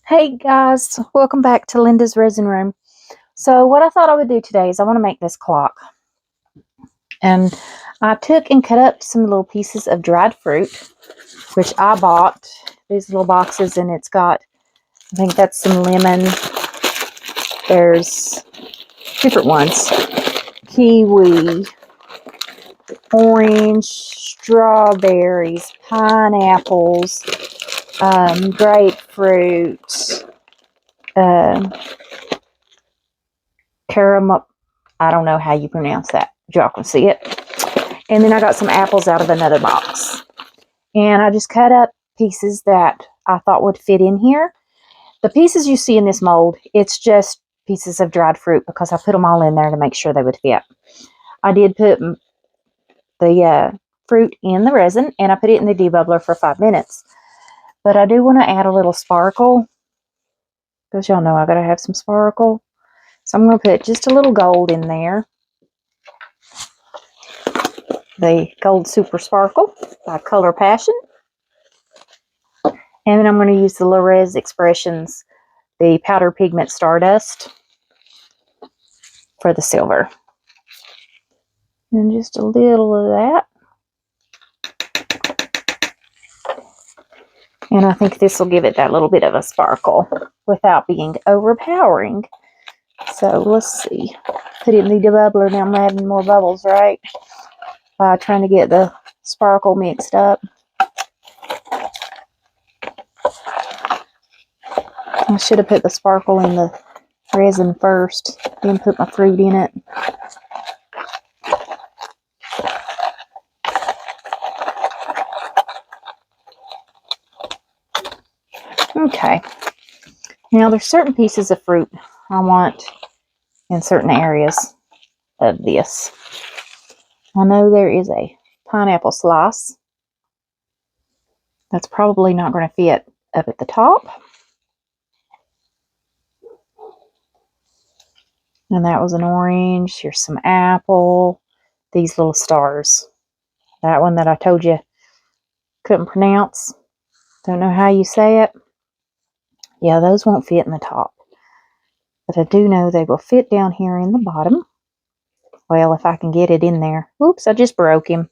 Hey guys, welcome back to Linda's Resin Room. So what I thought I would do today is I want to make this clock. And I took and cut up some little pieces of dried fruit, which I bought these little boxes, and it's got, I think that's some lemon. There's different ones. Kiwi, orange, strawberries, pineapples, grapefruit, caramel. I don't know how you pronounce that. Y'all can see it. And then I got some apples out of another box. And I just cut up pieces that I thought would fit in here. The pieces you see in this mold, it's just pieces of dried fruit because I put them all in there to make sure they would fit. I did put the fruit in the resin, and I put it in the debubbler for 5 minutes. But I do want to add a little sparkle, because y'all know I got to have some sparkle. So I'm going to put just a little gold in there. The Gold Super Sparkle by Color Passion. And then I'm going to use the Lores Expressions, the Powder Pigment Stardust, for the silver. And just a little of that. And I think this will give it that little bit of a sparkle without being overpowering. So let's see. Put it in the debubbler. Now I'm having more bubbles, right? By trying to get the sparkle mixed up. I should have put the sparkle in the resin first, then put my fruit in it. Okay. Now there's certain pieces of fruit I want in certain areas of this. I know there is a pineapple slice. That's probably not going to fit up at the top. And that was an orange. Here's some apple. These little stars. That one that I told you couldn't pronounce. Don't know how you say it. Yeah, those won't fit in the top. But I do know they will fit down here in the bottom. Well, if I can get it in there. Oops, I just broke him.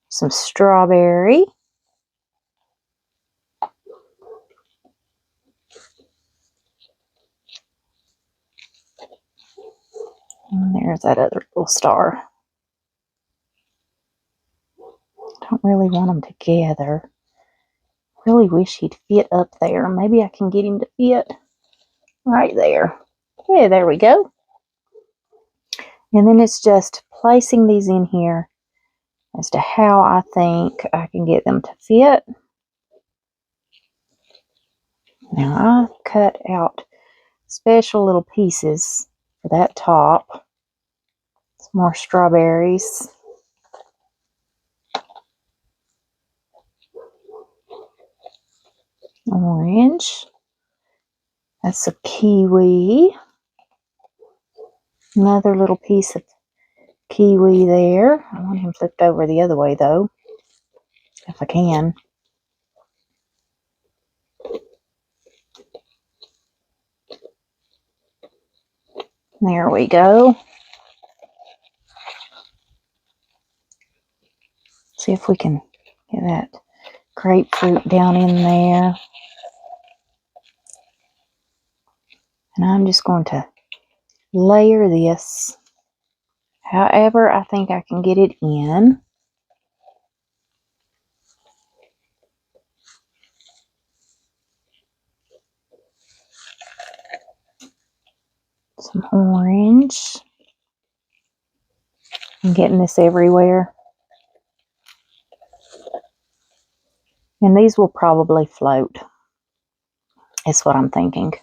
Some strawberry. And there's that other little star. Don't really want them together. Really wish he'd fit up there. Maybe I can get him to fit right there. Yeah, there we go. And then it's just placing these in here as to how I think I can get them to fit. Now I cut out special little pieces for that top. Some more strawberries. Orange. That's a kiwi. Another little piece of kiwi there. I want him flipped over the other way though, if I can. There we go. See if we can get that grapefruit down in there. And I'm just going to layer this however I think I can get it in. Some orange. I'm getting this everywhere. And these will probably float. Is what I'm thinking.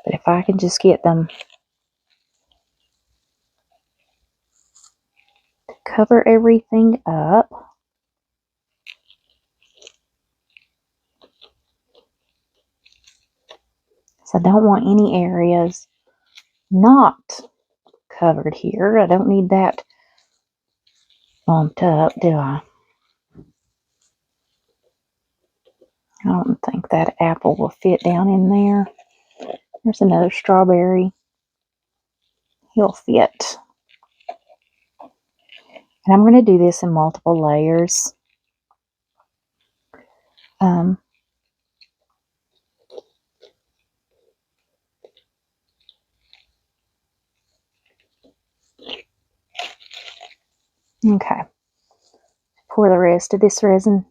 But if I can just get them to cover everything up. So I don't want any areas not covered here. I don't need that bumped up, do I? I don't think that apple will fit down in there. There's another strawberry. He'll fit. And I'm going to do this in multiple layers. Okay. Pour the rest of this resin.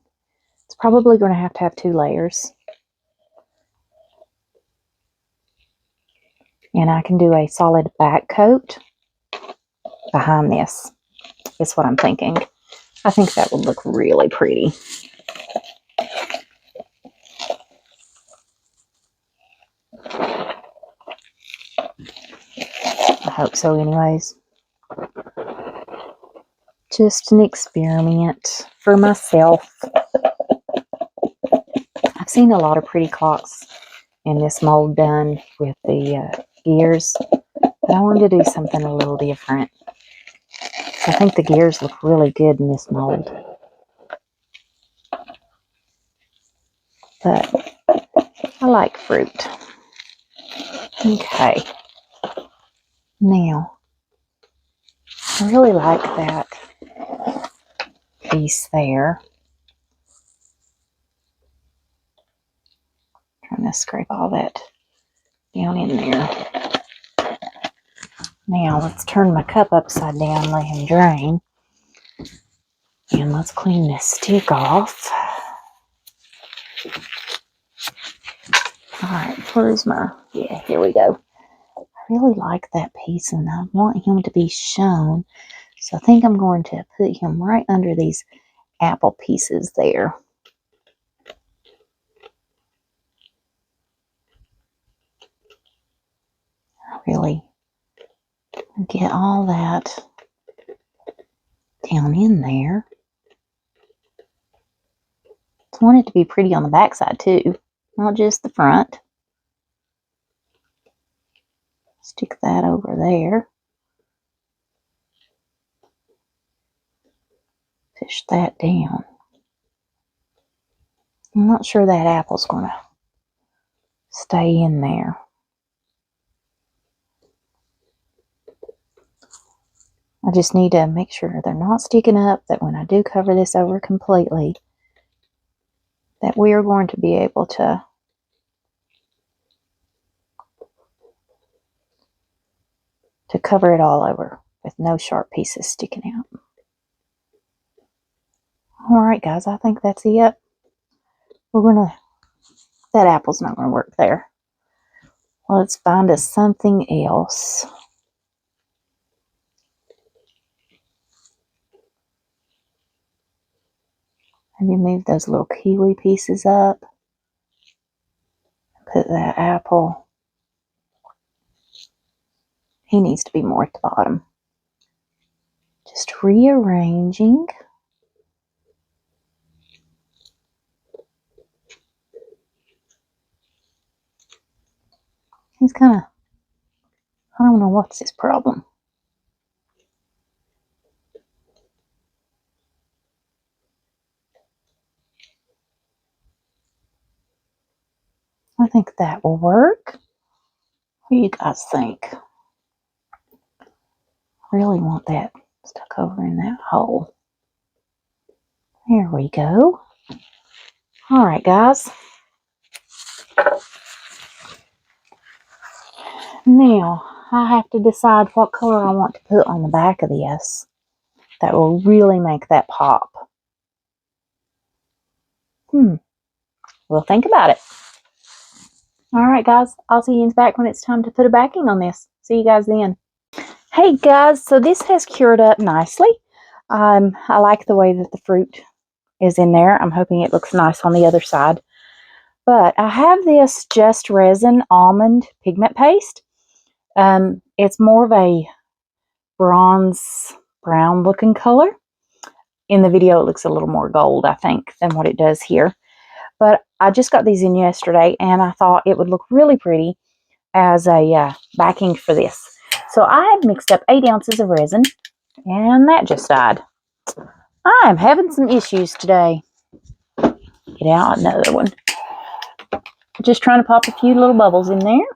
It's probably going to have 2 layers. And I can do a solid back coat behind this. Is what I'm thinking. I think that would look really pretty. I hope so anyways. Just an experiment for myself. I've seen a lot of pretty clocks in this mold done with the gears, but I wanted to do something a little different. I think the gears look really good in this mold. But I like fruit. Okay. Now, I really like that piece there. Trying to scrape all that down in there. Now, let's turn my cup upside down, let him drain. And let's clean this stick off. Alright, where's my... Yeah, here we go. I really like that piece and I want him to be shown. So I think I'm going to put him right under these apple pieces there. Really get all that down in there. I want it to be pretty on the back side too, not just the front. Stick that over there. Push that down. I'm not sure that apple's going to stay in there. I just need to make sure they're not sticking up, that when I do cover this over completely, that we are going to be able to cover it all over with no sharp pieces sticking out. Alright guys, I think that's it. That apple's not going to work there. Let's find us something else. Maybe move those little kiwi pieces up. Put that apple. He needs to be more at the bottom. Just rearranging. He's kind of, I don't know what's his problem. I think that will work. What do you guys think? I really want that stuck over in that hole. There we go. Alright guys. Now, I have to decide what color I want to put on the back of this. That will really make that pop. We'll think about it. Alright guys, I'll see you back when it's time to put a backing on this. See you guys then. Hey guys, so this has cured up nicely. I like the way that the fruit is in there. I'm hoping it looks nice on the other side. But I have this Just Resin almond pigment paste. It's more of a bronze brown looking color. In the video it looks a little more gold, I think, than what it does here. But I just got these in yesterday and I thought it would look really pretty as a backing for this. So I have mixed up 8 ounces of resin and that just died. I'm having some issues today. Get out another one. Just trying to pop a few little bubbles in there.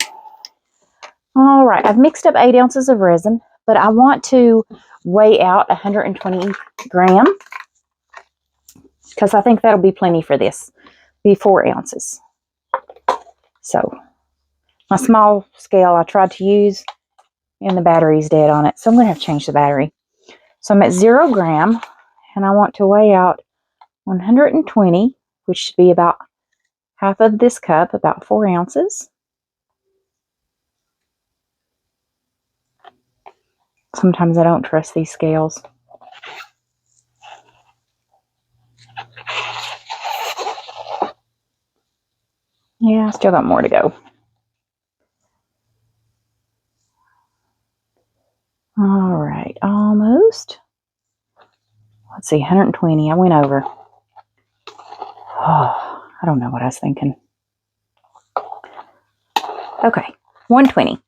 All right, I've mixed up 8 ounces of resin, but I want to weigh out 120 grams because I think that'll be plenty for this. Be 4 ounces. So my small scale I tried to use, and the battery's dead on it, so I'm going to have to change the battery. So I'm at 0 gram, and I want to weigh out 120, which should be about half of this cup, about 4 ounces. Sometimes I don't trust these scales. Yeah, I still got more to go. All right, almost. Let's see, 120. I went over. Oh, I don't know what I was thinking. Okay, 120.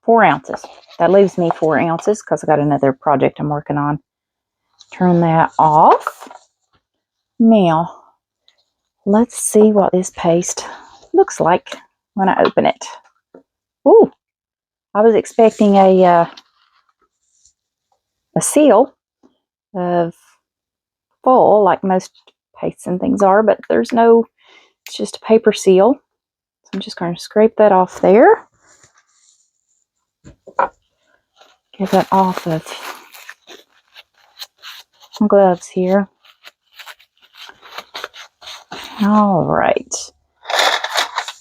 4 ounces. That leaves me 4 ounces because I got another project I'm working on. Turn that off. Now, let's see what this paste looks like when I open it. Ooh, I was expecting a seal of full, like most pastes and things are, but there's no, it's just a paper seal. So I'm just going to scrape that off there. Get that off of my gloves here. All right.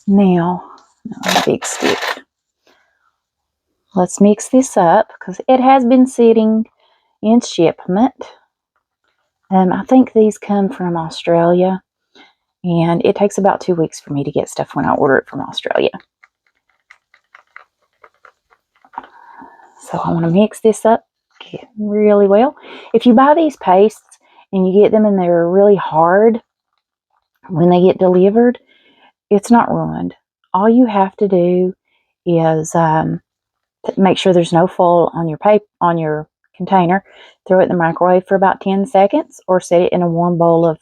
Now, a big stick. Let's mix this up because it has been sitting in shipment. I think these come from Australia, and it takes about 2 weeks for me to get stuff when I order it from Australia. So I want to mix this up really well. If you buy these pastes and you get them and they're really hard when they get delivered, it's not ruined. All you have to do is make sure there's no foil on your container. Throw it in the microwave for about 10 seconds or set it in a warm bowl of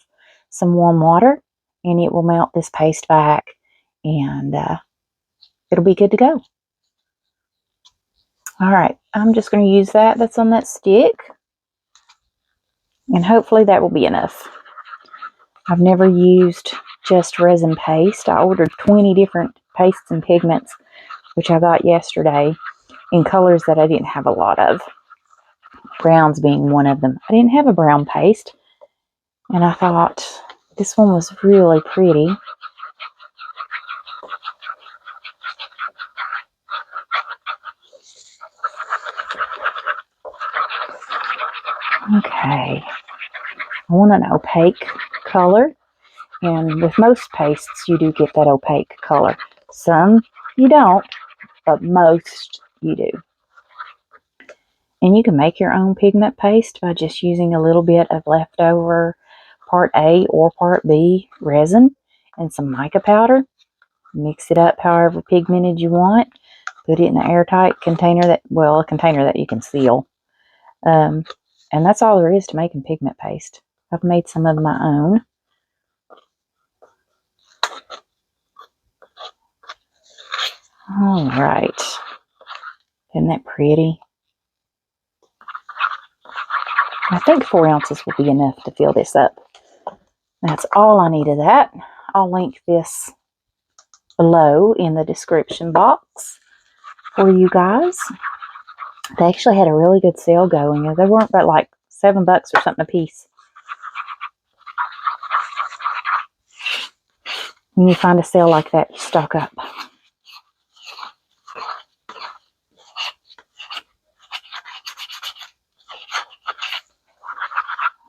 some warm water, and it will melt this paste back, and it'll be good to go. All right, I'm just going to use that's on that stick, and hopefully that will be enough. I've never used just resin paste. I ordered 20 different pastes and pigments, which I got yesterday, in colors that I didn't have a lot of. Browns being one of them. I didn't have a brown paste, and I thought this one was really pretty. Okay, I want an opaque color, and with most pastes you do get that opaque color. Some you don't, but most you do. And you can make your own pigment paste by just using a little bit of leftover Part A or Part B resin and some mica powder. Mix it up however pigmented you want. Put it in an airtight container a container that you can seal. And that's all there is to making pigment paste. I've made some of my own. All right. Isn't that pretty? I think 4 ounces will be enough to fill this up. That's all I need of that. I'll link this below in the description box for you guys. They actually had a really good sale going. They weren't but like $7 or something a piece. When you find a sale like that, you stock up.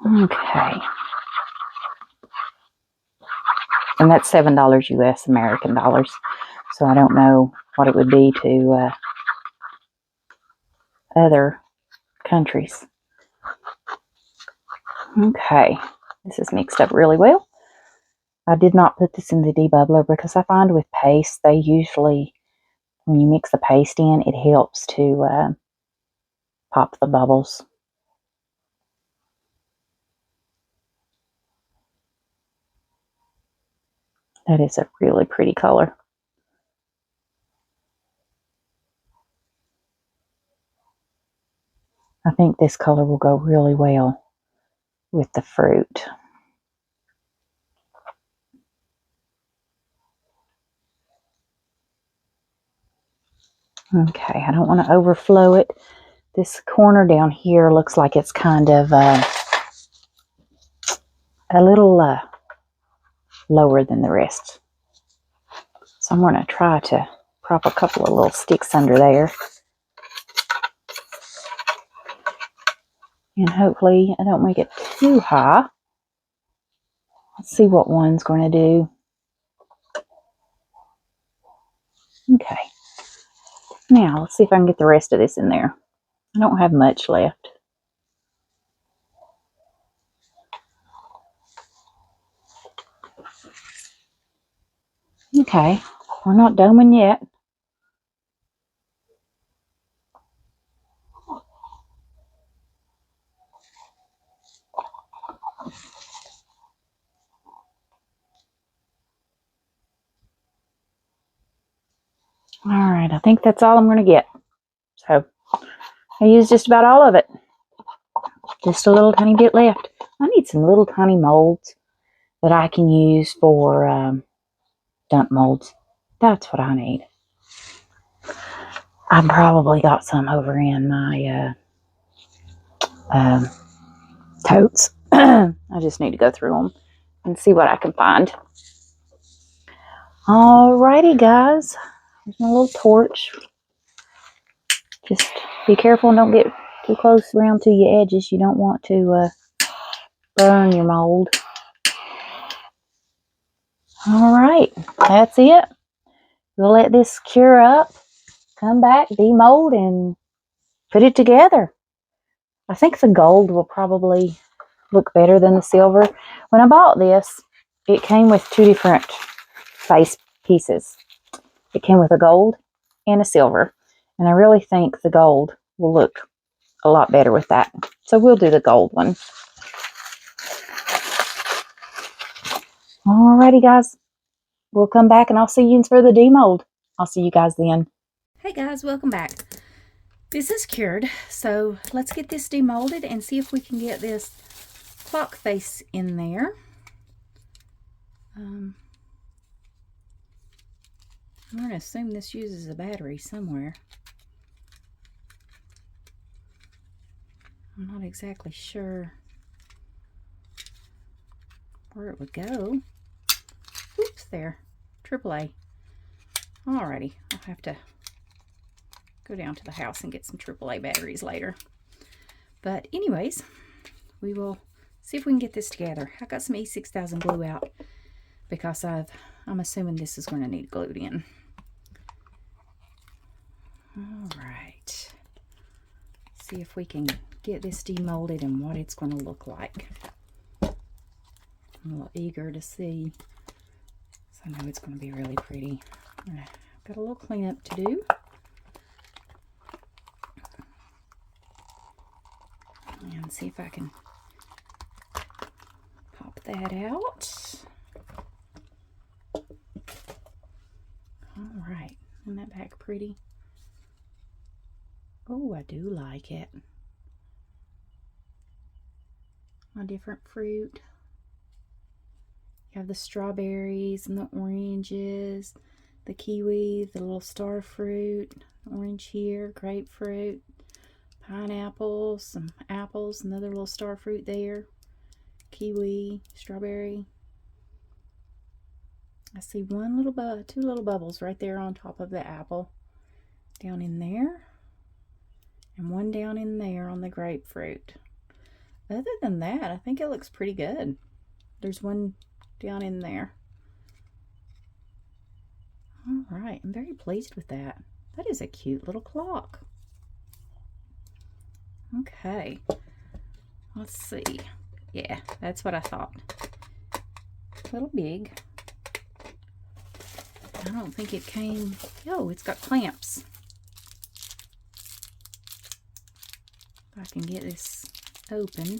Okay. And that's $7 US, American dollars. So I don't know what it would be to other countries. Okay. This is mixed up really well. I did not put this in the debubbler because I find with paste, they usually, when you mix the paste in, it helps to pop the bubbles. That is a really pretty color. I think this color will go really well with the fruit. Okay, I don't want to overflow it. This corner down here looks like it's kind of a little lower than the rest. So I'm going to try to prop a couple of little sticks under there. And hopefully I don't make it too high. Let's see what one's going to do. Okay. Now, let's see if I can get the rest of this in there. I don't have much left. Okay. We're not doming yet. Alright, I think that's all I'm going to get. So, I used just about all of it. Just a little tiny bit left. I need some little tiny molds that I can use for dump molds. That's what I need. I've probably got some over in my totes. I just need to go through them and see what I can find. Alrighty, guys. Here's my little torch. Just be careful and don't get too close around to your edges. You don't want to burn your mold. Alright, that's it. We'll let this cure up, come back, demold, and put it together. I think the gold will probably look better than the silver. When I bought this, it came with two different face pieces. It came with a gold and a silver. And I really think the gold will look a lot better with that. So we'll do the gold one. Alrighty, guys. We'll come back and I'll see you for the demold. I'll see you guys then. Hey guys, welcome back. This is cured, so let's get this demolded and see if we can get this clock face in there. I'm going to assume this uses a battery somewhere. I'm not exactly sure where it would go. Oops, there. AAA. Alrighty, I'll have to go down to the house and get some AAA batteries later. But anyways, we will see if we can get this together. I got some E6000 glue out because I'm assuming this is going to need glued in. Alright. See if we can get this demolded and what it's going to look like. I'm a little eager to see. So I know it's going to be really pretty. Got a little cleanup to do. And see if I can pop that out. Alright, isn't that back pretty? Oh, I do like it. My different fruit. You have the strawberries and the oranges, the kiwi, the little star fruit, orange here, grapefruit, pineapples, some apples, another little star fruit there, kiwi, strawberry. I see one little two little bubbles right there on top of the apple, down in there, and one down in there on the grapefruit. Other than that, I think it looks pretty good. There's one down in there. Alright, I'm very pleased with that. That is a cute little clock. Okay, let's see. Yeah, that's what I thought. A little big. I don't think it came... Oh, it's got clamps. If I can get this open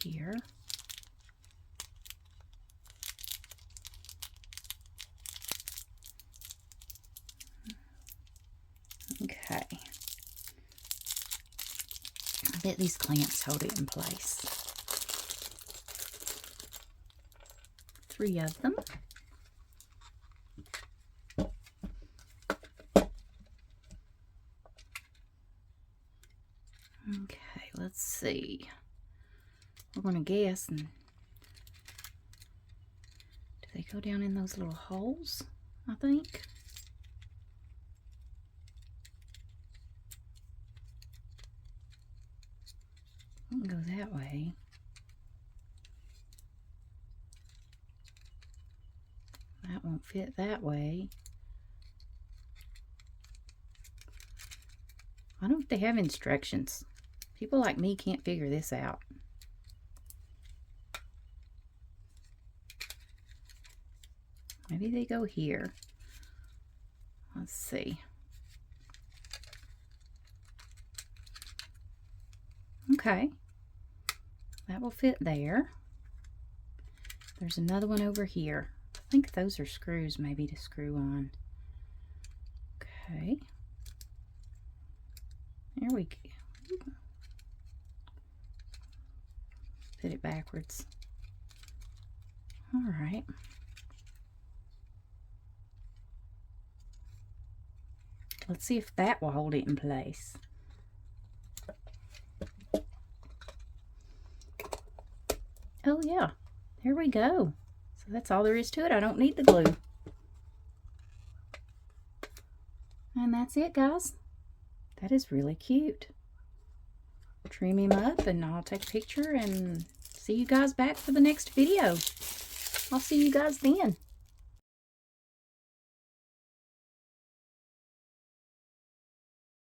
here. bet these clamps hold it in place. 3 of them. Okay, let's see. We're going to guess. And do they go down in those little holes, I think? I'll go that way. That won't fit that way. I don't know if they have instructions. People like me can't figure this out. Maybe they go here. Let's see. Okay. That will fit there. There's another one over here. I think those are screws maybe to screw on. Okay. There we go. Put it backwards. All right. Let's see if that will hold it in place. Oh yeah, there we go. So that's all there is to it. I don't need the glue. And that's it, guys. That is really cute. Trim him up and I'll take a picture and see you guys back for the next video. I'll see you guys then.